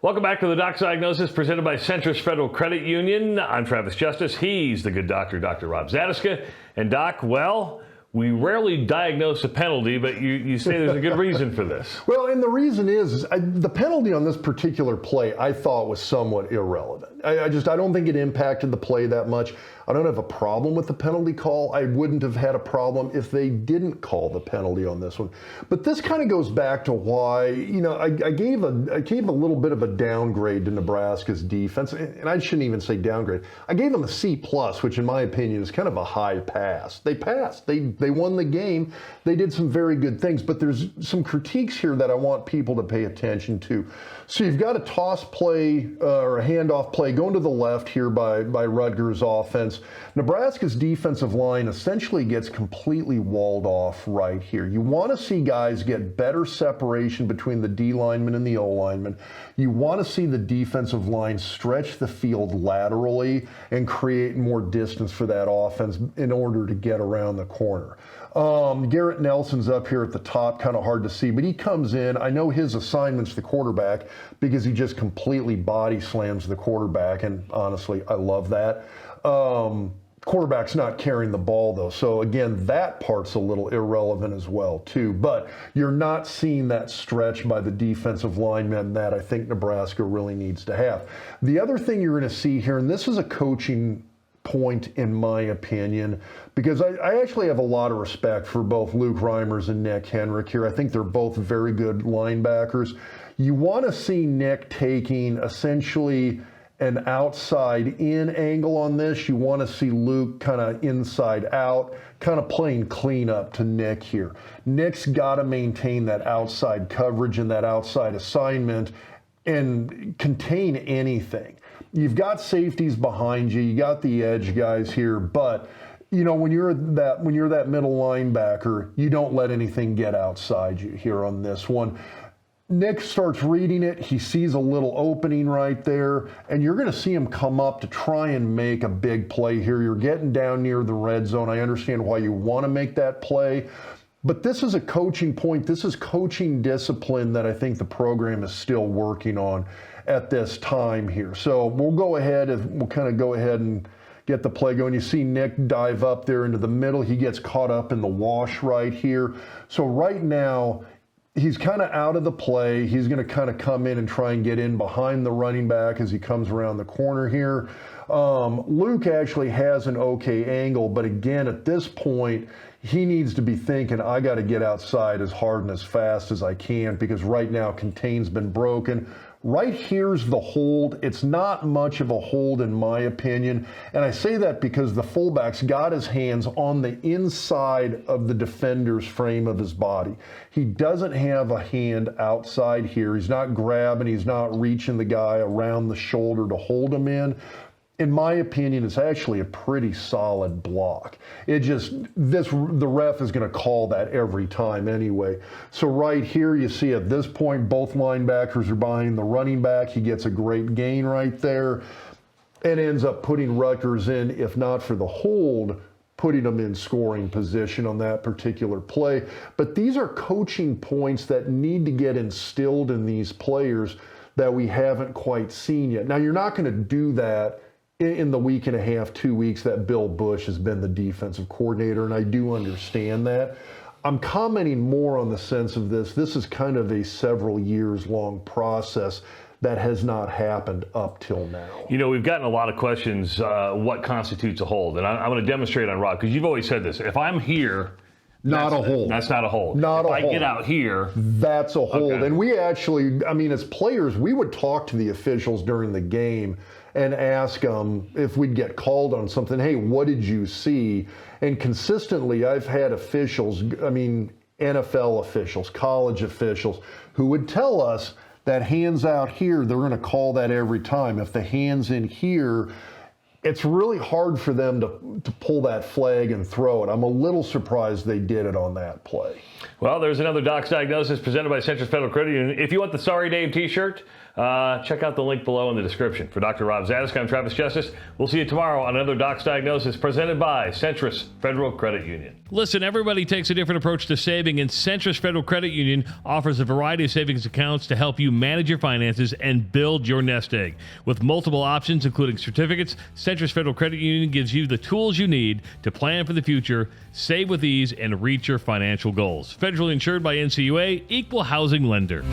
Welcome back to the Doc's Diagnosis presented by Centris Federal Credit Union. I'm Travis Justice. He's the good doctor, Dr. Rob Zatechka. And Doc, well, we rarely diagnose a penalty, but you say there's a good reason for this. Well, and the reason is the penalty on this particular play I thought was somewhat irrelevant. I don't think it impacted the play that much. I don't have a problem with the penalty call. I wouldn't have had a problem if they didn't call the penalty on this one. But this kind of goes back to why, I gave a little bit of a downgrade to Nebraska's defense, and I shouldn't even say downgrade. I gave them a C+, which in my opinion is kind of a high pass. They passed. They won the game. They did some very good things, but there's some critiques here that I want people to pay attention to. So you've got a toss play or a handoff play going to the left here by Rutgers offense. Nebraska's defensive line essentially gets completely walled off right here. You want to see guys get better separation between the D lineman and the O lineman. You want to see the defensive line stretch the field laterally and create more distance for that offense in order to get around the corner. Garrett Nelson's up here at the top, kind of hard to see, but he comes in. I know his assignment's the quarterback because he just completely body slams the quarterback, and honestly, I love that. Quarterback's not carrying the ball though, so again, that part's a little irrelevant as well too, but you're not seeing that stretch by the defensive linemen that I think Nebraska really needs to have. The other thing you're going to see here, and this is a coaching point in my opinion, because I actually have a lot of respect for both Luke Reimers and Nick Henrich here. I think they're both very good linebackers. You want to see Nick taking essentially an outside in angle on this. You want to see Luke kind of inside out, kind of playing cleanup to Nick here. Nick's got to maintain that outside coverage and that outside assignment and contain anything. You've got safeties behind you. You got the edge guys here, but when you're that middle linebacker, you don't let anything get outside you here on this one. Nick starts reading it. He sees a little opening right there, and you're going to see him come up to try and make a big play here. You're getting down near the red zone. I understand why you want to make that play, but this is a coaching point. This is coaching discipline that I think the program is still working on at this time here. So we'll go ahead and get the play going. You see Nick dive up there into the middle. He gets caught up in the wash right here. So right now, he's kind of out of the play. He's going to kind of come in and try and get in behind the running back as he comes around the corner here. Luke actually has an okay angle, but again, at this point, he needs to be thinking, I got to get outside as hard and as fast as I can, because right now contain's been broken. Right here's the hold. It's not much of a hold in my opinion. And I say that because the fullback's got his hands on the inside of the defender's frame of his body. He doesn't have a hand outside here. He's not grabbing, he's not reaching the guy around the shoulder to hold him in. In my opinion, it's actually a pretty solid block. The ref is going to call that every time anyway. So right here, you see at this point, both linebackers are behind the running back. He gets a great gain right there and ends up putting Rutgers in, if not for the hold, putting them in scoring position on that particular play. But these are coaching points that need to get instilled in these players that we haven't quite seen yet. Now, you're not going to do that in the week and a half, 2 weeks that Bill Bush has been the defensive coordinator, and I do understand that. I'm commenting more on the sense of this. This is kind of a several years long process that has not happened up till now. We've gotten a lot of questions, what constitutes a hold? And I'm going to demonstrate on Rob, because you've always said this. If I'm here, not a hold. That's not a hold. Not a hold. If I get out here, that's a hold. Okay. And we actually, as players, we would talk to the officials during the game and ask them if we'd get called on something. Hey, what did you see? And consistently, I've had officials, NFL officials, college officials, who would tell us that hands out here, they're going to call that every time. If the hand's in here, it's really hard for them to pull that flag and throw it. I'm a little surprised they did it on that play. Well, there's another Doc's Diagnosis presented by Centris Federal Credit Union. If you want the Sorry Dave t-shirt, check out the link below in the description. For Dr. Rob Zatechka, I'm Travis Justice. We'll see you tomorrow on another Doc's Diagnosis presented by Centris Federal Credit Union. Listen, everybody takes a different approach to saving, and Centris Federal Credit Union offers a variety of savings accounts to help you manage your finances and build your nest egg. With multiple options, including certificates, Centris Federal Credit Union gives you the tools you need to plan for the future, save with ease, and reach your financial goals. Federally insured by NCUA, Equal Housing Lender.